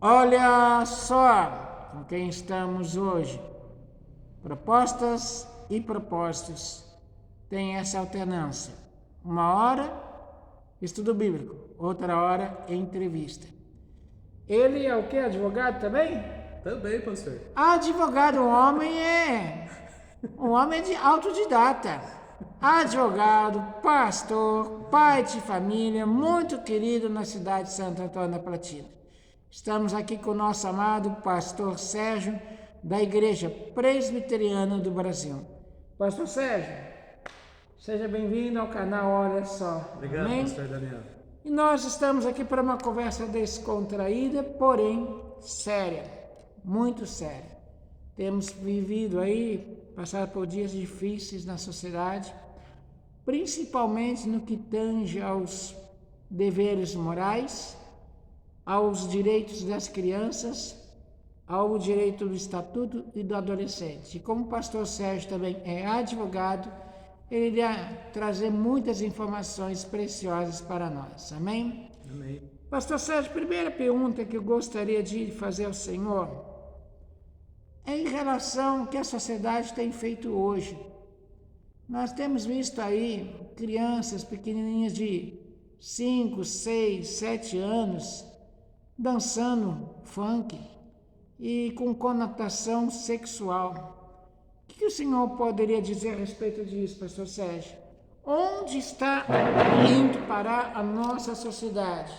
Olha só com quem estamos hoje. Propostas e propósitos têm essa alternância. Uma hora, estudo bíblico, outra hora, entrevista. Ele é o que? Advogado também? Também, pastor. Advogado, um homem de autodidata. Advogado, pastor, pai de família, muito querido na cidade de Santo Antônio da Platina. Estamos aqui com o nosso amado pastor Sérgio, da Igreja Presbiteriana do Brasil. Pastor Sérgio, seja bem-vindo ao canal Olha Só. Obrigado, Amém? pastor Daniel. E nós estamos aqui para uma conversa descontraída, porém séria, muito séria. Temos vivido aí, passado por dias difíceis na sociedade, principalmente no que tange aos deveres morais, aos direitos das crianças, ao direito do estatuto e do adolescente. E como o pastor Sérgio também é advogado, ele irá trazer muitas informações preciosas para nós. Amém? Amém. Pastor Sérgio, primeira pergunta que eu gostaria de fazer ao Senhor é em relação ao que a sociedade tem feito hoje. Nós temos visto aí crianças pequenininhas de 5, 6, 7 anos dançando funk e com conotação sexual. O que o senhor poderia dizer a respeito disso, pastor Sérgio? Onde está indo parar a nossa sociedade?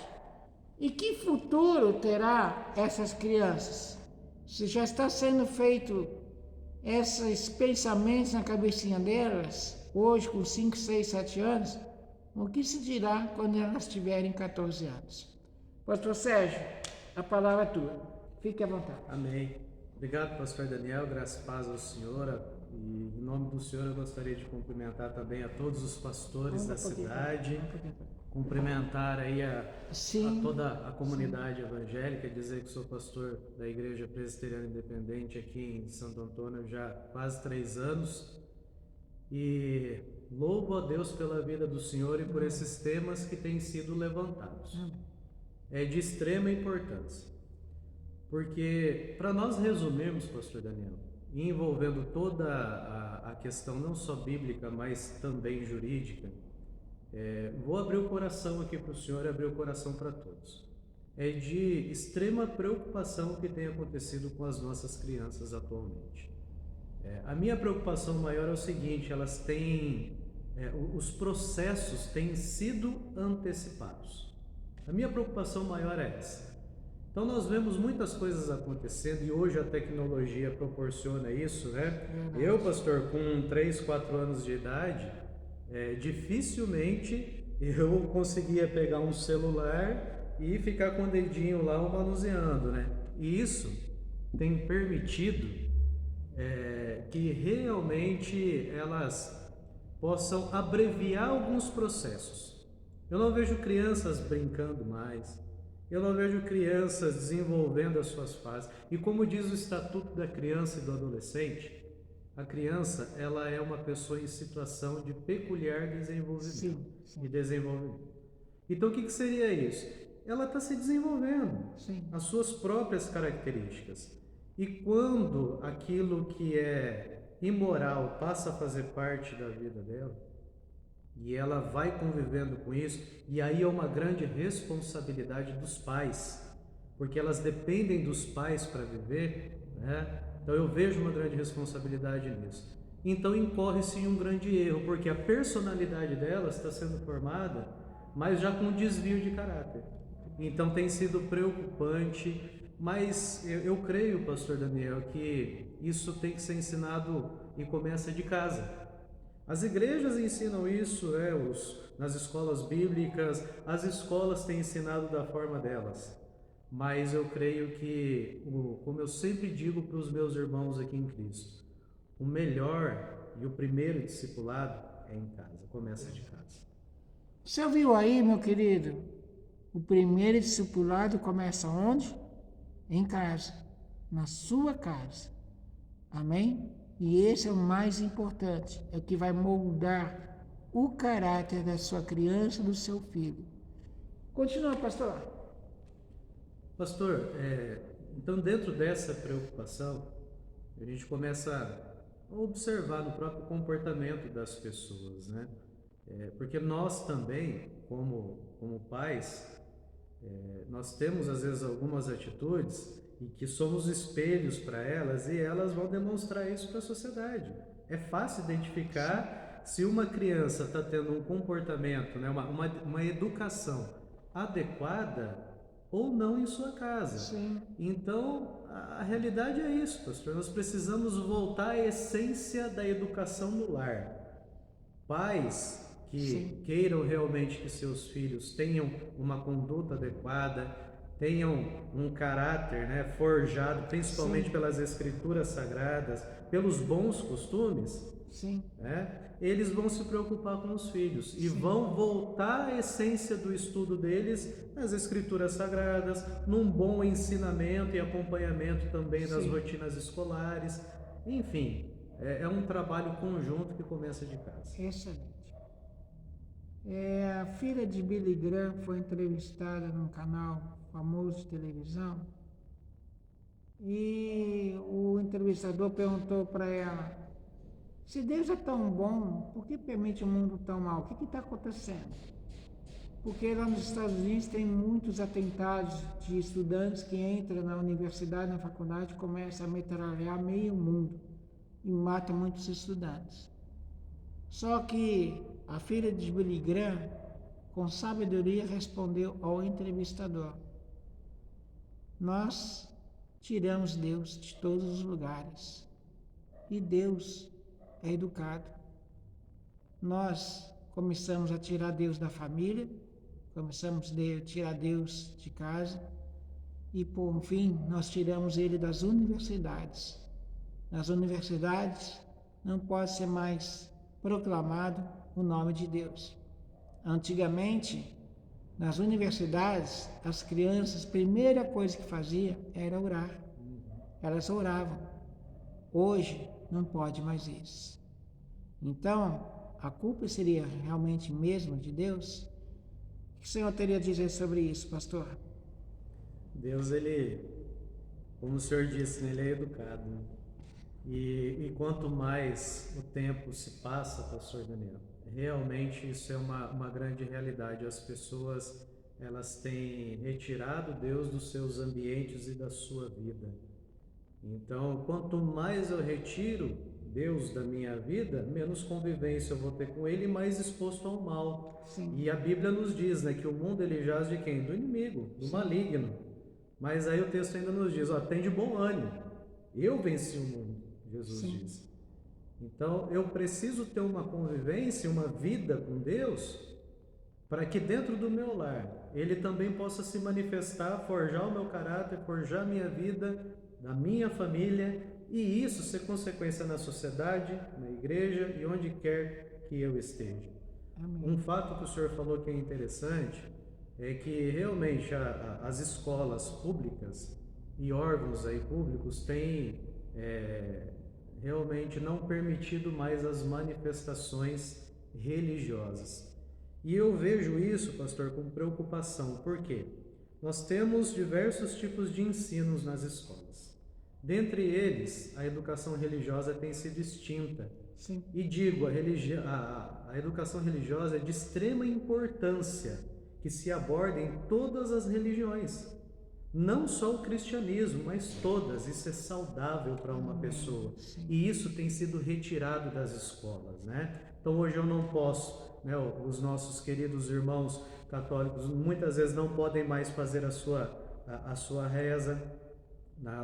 E que futuro terá essas crianças? Se já está sendo feito esses pensamentos na cabecinha delas, hoje com 5, 6, 7 anos, o que se dirá quando elas tiverem 14 anos? Pastor Sérgio, a palavra é tua. Fique à vontade. Amém. Obrigado, pastor Daniel. Graças e paz ao Senhor. E em nome do Senhor eu gostaria de cumprimentar também a todos os pastores da cidade. Cumprimentar aí a toda a comunidade evangélica, dizer que sou pastor da Igreja Presbiteriana Independente aqui em Santo Antônio já há quase 3 anos. E louvo a Deus pela vida do Senhor e por esses temas que têm sido levantados. É de extrema importância. Porque, para nós resumirmos, pastor Daniel, e envolvendo toda a questão não só bíblica, mas também jurídica, vou abrir o coração aqui para o senhor e abrir o coração para todos. É de extrema preocupação o que tem acontecido com as nossas crianças atualmente. A minha preocupação maior é o seguinte: elas têm, os processos têm sido antecipados. A minha preocupação maior é essa. Então nós vemos muitas coisas acontecendo e hoje a tecnologia proporciona isso, né? Eu, pastor, com 3, 4 anos de idade, dificilmente eu conseguia pegar um celular e ficar com o dedinho lá manuseando, né? E isso tem permitido que realmente elas possam abreviar alguns processos. Eu não vejo crianças brincando mais. Eu não vejo crianças desenvolvendo as suas fases. E como diz o Estatuto da Criança e do Adolescente, a criança ela é uma pessoa em situação de peculiar desenvolvimento. E desenvolvimento. Então o que seria isso? Ela está se desenvolvendo, as suas próprias características. E quando aquilo que é imoral passa a fazer parte da vida dela, e ela vai convivendo com isso, e aí é uma grande responsabilidade dos pais, porque elas dependem dos pais para viver, né? Então eu vejo uma grande responsabilidade nisso. Então incorre-se em um grande erro, porque a personalidade delas está sendo formada, mas já com desvio de caráter. Então tem sido preocupante, mas eu creio, pastor Daniel, que isso tem que ser ensinado e começa de casa. As igrejas ensinam isso, nas escolas bíblicas, as escolas têm ensinado da forma delas. Mas eu creio que, como eu sempre digo para os meus irmãos aqui em Cristo, o melhor e o primeiro discipulado é em casa, começa de casa. Você ouviu aí, meu querido? O primeiro discipulado começa onde? Em casa, na sua casa. Amém? E esse é o mais importante, é o que vai moldar o caráter da sua criança, do seu filho. Continua, pastor. Pastor, então dentro dessa preocupação, a gente começa a observar no próprio comportamento das pessoas, né? Porque nós também, como pais, nós temos às vezes algumas atitudes e que somos espelhos para elas e elas vão demonstrar isso para a sociedade. É fácil identificar se uma criança está tendo um comportamento, né, uma educação adequada ou não em sua casa. Sim. Então, a realidade é isso, pastor. Nós precisamos voltar à essência da educação no lar. Pais que Sim. queiram realmente que seus filhos tenham uma conduta adequada, tenham um caráter, né, forjado principalmente Sim. pelas escrituras sagradas, pelos bons costumes, Sim. né, eles vão se preocupar com os filhos e Sim. vão voltar à essência do estudo deles nas escrituras sagradas, num bom ensinamento e acompanhamento também das Sim. rotinas escolares. Enfim, é um trabalho conjunto que começa de casa. Excelente. A filha de Billy Graham foi entrevistada num canal famoso de televisão e o entrevistador perguntou para ela: se Deus é tão bom, por que permite um mundo tão mau? O que está acontecendo? Porque lá nos Estados Unidos tem muitos atentados de estudantes que entram na universidade, na faculdade, e começam a metralhar meio mundo e matam muitos estudantes. Só que a filha de Billy Graham, com sabedoria, respondeu ao entrevistador: nós tiramos Deus de todos os lugares e Deus é educado. Nós começamos a tirar Deus da família, começamos a tirar Deus de casa e, por fim, nós tiramos Ele das universidades. Nas universidades não pode ser mais proclamado o nome de Deus. Antigamente, nas universidades, as crianças, a primeira coisa que faziam era orar. Elas oravam. Hoje, não pode mais isso. Então, a culpa seria realmente mesmo de Deus? O que o Senhor teria a dizer sobre isso, pastor? Deus, ele, como o senhor disse, ele é educado, né? E quanto mais o tempo se passa, pastor Daniel, realmente isso é uma grande realidade. As pessoas, elas têm retirado Deus dos seus ambientes e da sua vida. Então, quanto mais eu retiro Deus da minha vida, menos convivência eu vou ter com Ele e mais exposto ao mal. Sim. E a Bíblia nos diz, né, que o mundo ele jaz de quem? Do inimigo, do maligno. Mas aí o texto ainda nos diz, ó, tem de bom ânimo. Eu venci o mundo, Jesus Sim. diz. Então, eu preciso ter uma convivência, uma vida com Deus, para que dentro do meu lar, Ele também possa se manifestar, forjar o meu caráter, forjar a minha vida, da minha família, e isso ser consequência na sociedade, na igreja e onde quer que eu esteja. Amém. Um fato que o senhor falou que é interessante é que realmente as escolas públicas e órgãos aí públicos têm realmente não permitido mais as manifestações religiosas. E eu vejo isso, pastor, com preocupação. Por quê? Nós temos diversos tipos de ensinos nas escolas. Dentre eles, a educação religiosa tem sido extinta. Sim. E digo, a educação religiosa é de extrema importância que se aborde em todas as religiões. Não só o cristianismo, mas todas. Isso é saudável para uma pessoa. Sim. E isso tem sido retirado das escolas, né? Então hoje eu não posso, né? Os nossos queridos irmãos católicos muitas vezes não podem mais fazer a sua reza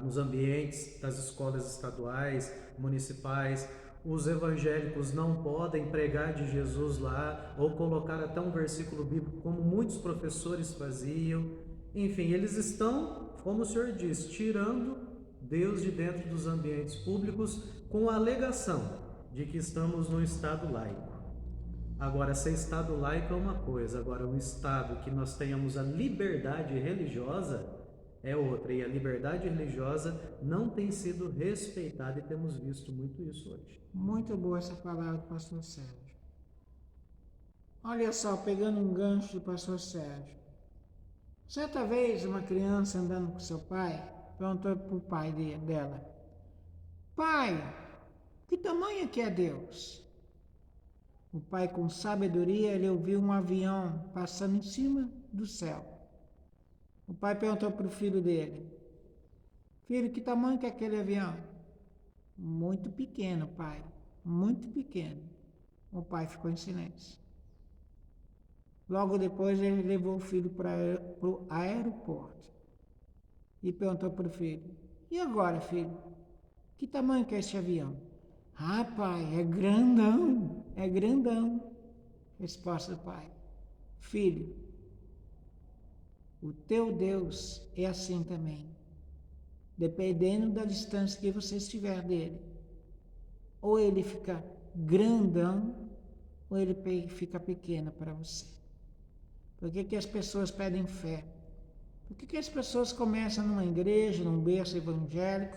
nos ambientes das escolas estaduais, municipais. Os evangélicos não podem pregar de Jesus lá ou colocar até um versículo bíblico como muitos professores faziam. Enfim, eles estão, como o senhor diz, tirando Deus de dentro dos ambientes públicos com a alegação de que estamos num estado laico. Agora, ser estado laico é uma coisa, agora um estado que nós tenhamos a liberdade religiosa é outra, e a liberdade religiosa não tem sido respeitada e temos visto muito isso hoje. Muito boa essa palavra do pastor Sérgio. Olha só, pegando um gancho do pastor Sérgio. Certa vez, uma criança andando com seu pai, perguntou para o pai dela: Pai, que tamanho que é Deus? O pai, com sabedoria, ele ouviu um avião passando em cima do céu. O pai perguntou para o filho dele: Filho, que tamanho que é aquele avião? Muito pequeno, pai, muito pequeno. O pai ficou em silêncio. Logo depois, ele levou o filho para o aeroporto e perguntou para o filho: E agora, filho? Que tamanho que é esse avião? Ah, pai, é grandão, é grandão. Resposta do pai: Filho, o teu Deus é assim também, dependendo da distância que você estiver dele. Ou ele fica grandão, ou ele fica pequeno para você. Por que as pessoas pedem fé? Por que as pessoas começam numa igreja, num berço evangélico,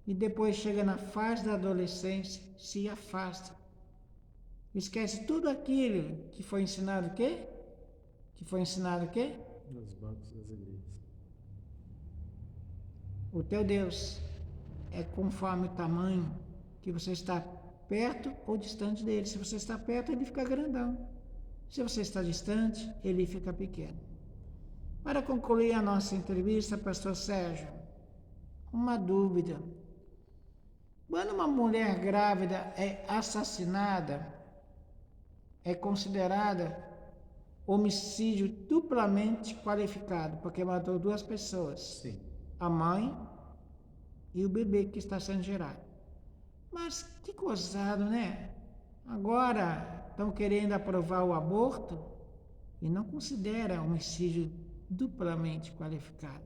e depois chega na fase da adolescência, se afasta? Esquece tudo aquilo que foi ensinado o quê? Que foi ensinado o quê? Nos bancos das igrejas. O teu Deus é conforme o tamanho que você está perto ou distante dele. Se você está perto, ele fica grandão. Se você está distante, ele fica pequeno. Para concluir a nossa entrevista, pastor Sérgio, uma dúvida. Quando uma mulher grávida é assassinada, é considerada homicídio duplamente qualificado, porque matou duas pessoas. Sim. A mãe e o bebê que está sendo gerado. Mas que gozado, né? Agora estão querendo aprovar o aborto e não considera homicídio duplamente qualificado.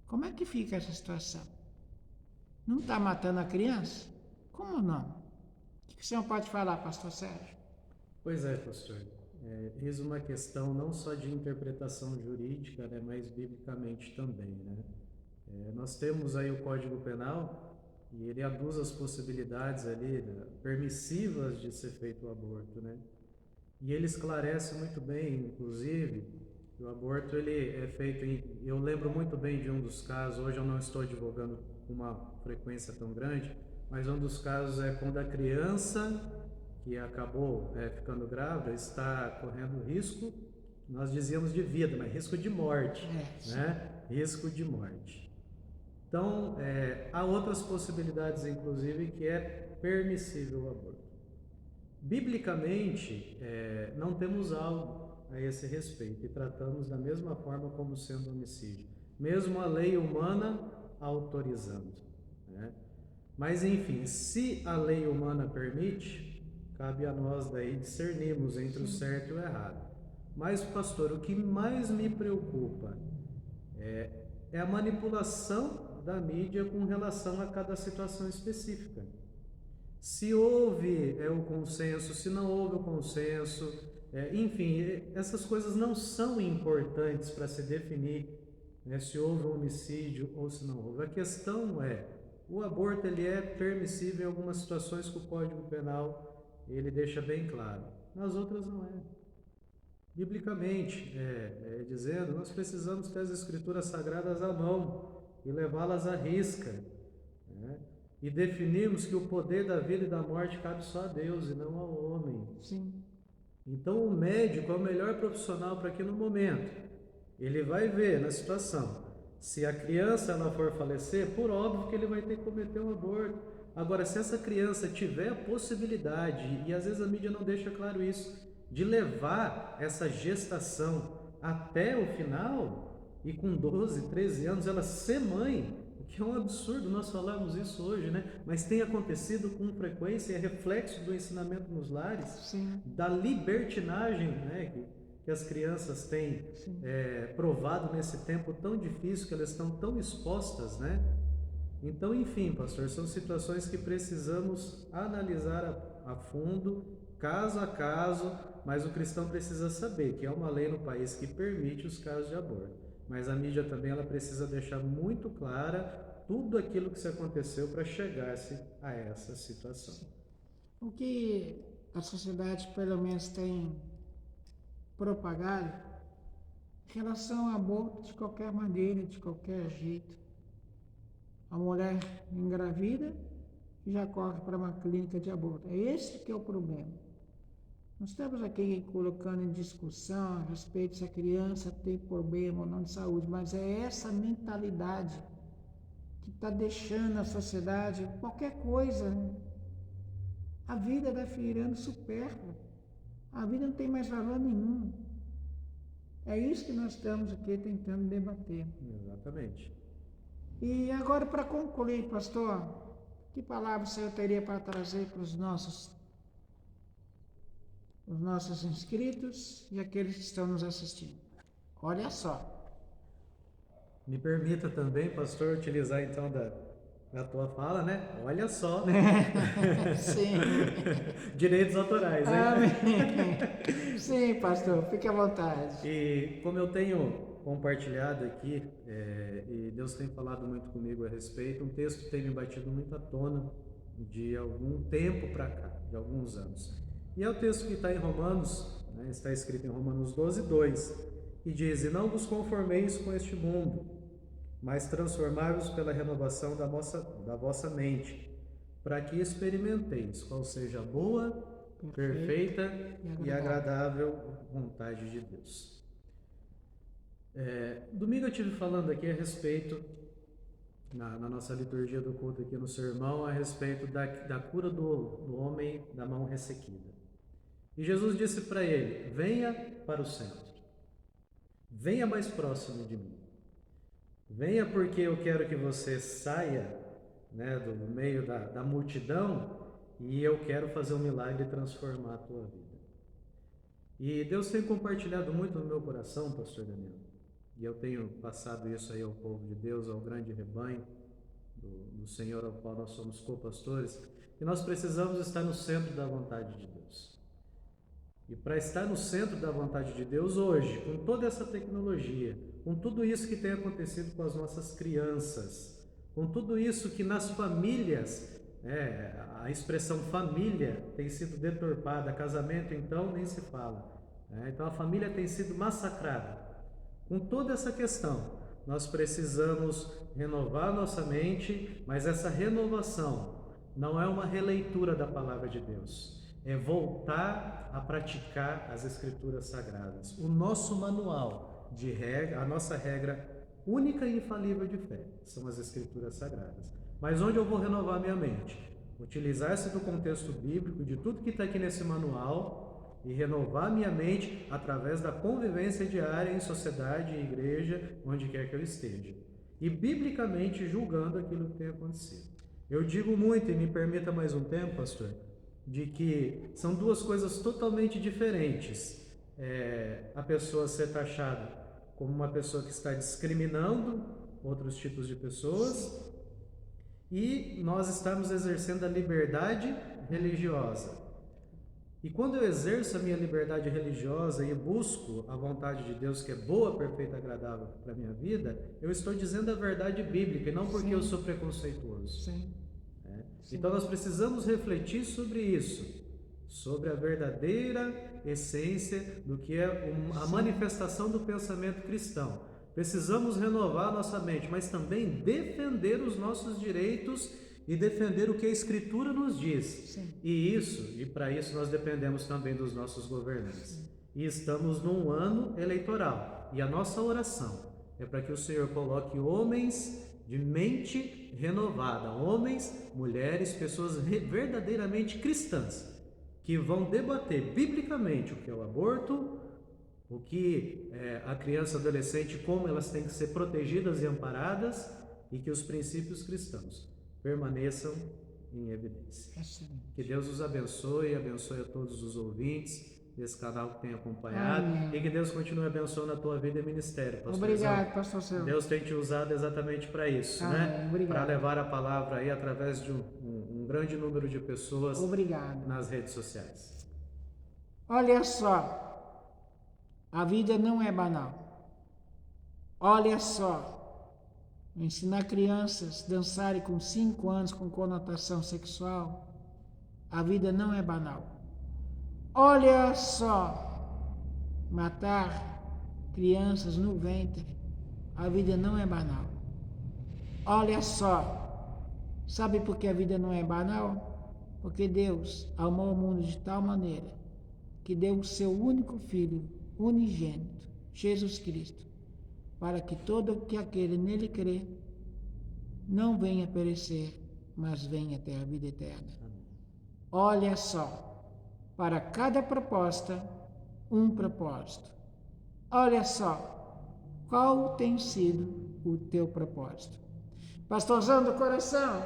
Como é que fica essa situação? Não está matando a criança? Como não? O que o senhor pode falar, pastor Sérgio? Pois é, pastor. Eis uma questão não só de interpretação jurídica, né, mas biblicamente também, né? Nós temos aí o Código Penal e ele aduz as possibilidades ali, né, permissivas de ser feito o aborto, né? E ele esclarece muito bem, inclusive, que o aborto ele é feito eu lembro muito bem de um dos casos, hoje eu não estou advogando com uma frequência tão grande, mas um dos casos é quando a criança que acabou ficando grávida está correndo risco, nós dizíamos de vida, mas risco de morte, né? Risco de morte. Então, há outras possibilidades, inclusive, que é permissível o aborto. Biblicamente, não temos algo a esse respeito e tratamos da mesma forma como sendo homicídio, mesmo a lei humana autorizando, né? Mas, enfim, se a lei humana permite, cabe a nós daí discernirmos entre o certo e o errado. Mas, pastor, o que mais me preocupa é a manipulação da mídia com relação a cada situação específica. Se houve o consenso, se não houve o consenso, enfim, essas coisas não são importantes para se definir, né, se houve um homicídio ou se não houve. A questão o aborto ele é permissível em algumas situações que o Código Penal ele deixa bem claro, nas outras não é. Biblicamente, dizendo, nós precisamos ter as Escrituras Sagradas à mão e levá-las à risca, né? E definirmos que o poder da vida e da morte cabe só a Deus e não ao homem. Sim. Então o médico é o melhor profissional para aquele momento. Ele vai ver na situação. Se a criança ela for falecer, por óbvio que ele vai ter que cometer um aborto. Agora, se essa criança tiver a possibilidade, e às vezes a mídia não deixa claro isso, de levar essa gestação até o final, e com 12, 13 anos ela ser mãe, o que é um absurdo nós falarmos isso hoje, né? Mas tem acontecido com frequência, é reflexo do ensinamento nos lares, Sim. da libertinagem, né? Que as crianças têm provado nesse tempo tão difícil, que elas estão tão expostas, né? Então, enfim, pastor, são situações que precisamos analisar a fundo, caso a caso, mas o cristão precisa saber que há uma lei no país que permite os casos de aborto. Mas a mídia também ela precisa deixar muito clara tudo aquilo que se aconteceu para chegar-se a essa situação. O que a sociedade pelo menos tem propagado Em relação ao aborto, de qualquer maneira, de qualquer jeito. A mulher engravida e já corre para uma clínica de aborto. É esse que é o problema. Nós estamos aqui colocando em discussão a respeito se a criança tem problema ou não de saúde, mas é essa mentalidade que está deixando a sociedade, qualquer coisa, a vida vai virando supérflua. A vida não tem mais valor nenhum. É isso que nós estamos aqui tentando debater. Exatamente. E agora, para concluir, pastor, que palavra o senhor teria para trazer para os nossos inscritos e aqueles que estão nos assistindo? Olha só. Me permita também, pastor, utilizar então da tua fala, né? Olha só. Sim. Direitos autorais, hein? Amém. Sim, pastor, fique à vontade. E como eu tenho compartilhado aqui, e Deus tem falado muito comigo a respeito, um texto que tem me batido muito à tona de algum tempo para cá, de alguns anos. E é o texto que está em Romanos, né? Está escrito em Romanos 12:2, e diz: "E não vos conformeis com este mundo, mas transformai-vos pela renovação da vossa mente, para que experimenteis qual seja a boa, perfeita e agradável vontade de Deus." Domingo eu estive falando aqui a respeito, na nossa liturgia do culto aqui no sermão, a respeito da cura do homem da mão ressequida. E Jesus disse para ele: venha para o centro, venha mais próximo de mim. Venha porque eu quero que você saia, né, do meio da multidão, e eu quero fazer um milagre e transformar a tua vida. E Deus tem compartilhado muito no meu coração, pastor Daniel, e eu tenho passado isso aí ao povo de Deus, ao grande rebanho do Senhor, ao qual nós somos co-pastores, que nós precisamos estar no centro da vontade de Deus. E para estar no centro da vontade de Deus hoje, com toda essa tecnologia, com tudo isso que tem acontecido com as nossas crianças, com tudo isso que nas famílias, a expressão família tem sido deturpada, casamento então nem se fala, então a família tem sido massacrada. Com toda essa questão, nós precisamos renovar nossa mente, mas essa renovação não é uma releitura da palavra de Deus, é voltar a praticar as Escrituras Sagradas. O nosso manual de regra, a nossa regra única e infalível de fé são as Escrituras Sagradas. Mas onde eu vou renovar minha mente? Utilizar-se do contexto bíblico, de tudo que está aqui nesse manual, e renovar minha mente através da convivência diária em sociedade e igreja, onde quer que eu esteja. E biblicamente julgando aquilo que tem acontecido. Eu digo muito, e me permita mais um tempo, pastor, de que são duas coisas totalmente diferentes. A pessoa ser taxada como uma pessoa que está discriminando outros tipos de pessoas, e nós estamos exercendo a liberdade religiosa. E quando eu exerço a minha liberdade religiosa e busco a vontade de Deus, que é boa, perfeita e agradável para a minha vida, eu estou dizendo a verdade bíblica, e não porque eu sou preconceituoso. Sim. Então nós precisamos refletir sobre isso, sobre a verdadeira essência do que é a manifestação do pensamento cristão. Precisamos renovar a nossa mente, mas também defender os nossos direitos e defender o que a Escritura nos diz. Sim. E para isso nós dependemos também dos nossos governantes. E estamos num ano eleitoral, e a nossa oração é para que o Senhor coloque homens de mente renovada, homens, mulheres, pessoas verdadeiramente cristãs, que vão debater biblicamente o que é o aborto, o que é a criança e adolescente, como elas têm que ser protegidas e amparadas, e que os princípios cristãos permaneçam em evidência. Que Deus os abençoe e abençoe a todos os ouvintes desse canal que tem acompanhado. Amém. E que Deus continue abençoando a tua vida e ministério, pastor. Obrigado, pastor Céu. Deus tem te usado exatamente para isso, né? Para levar a palavra aí através de um grande número de pessoas. Obrigado. Nas redes sociais. Olha só, a vida não é banal. Olha só, ensinar crianças a dançarem com 5 anos com conotação sexual, a vida não é banal. Olha só, matar crianças no ventre. A vida não é banal. Olha só, sabe por que a vida não é banal? Porque Deus amou o mundo de tal maneira que deu o seu único Filho, unigênito, Jesus Cristo, para que todo aquele nele crê não venha perecer, mas venha ter a vida eterna. Olha só, para cada proposta, um propósito. Olha só, qual tem sido o teu propósito? Pastorzão do coração,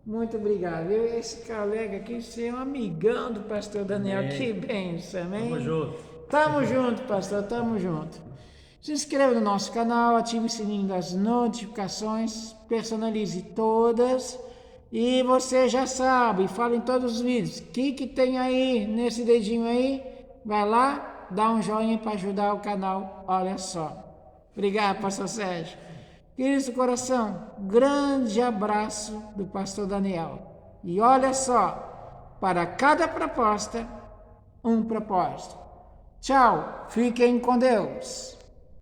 muito obrigado. Esse colega aqui, você é um amigão do pastor Daniel. Amém. Que bênção, amém? Tamo junto. Tamo junto, pastor, tamo junto. Se inscreva no nosso canal, ative o sininho das notificações, personalize todas. E você já sabe, fala em todos os vídeos, o que tem aí nesse dedinho aí? Vai lá, dá um joinha para ajudar o canal, olha só. Obrigado, pastor Sérgio. Queridos do coração, grande abraço do pastor Daniel. E olha só, para cada proposta, um propósito. Tchau, fiquem com Deus.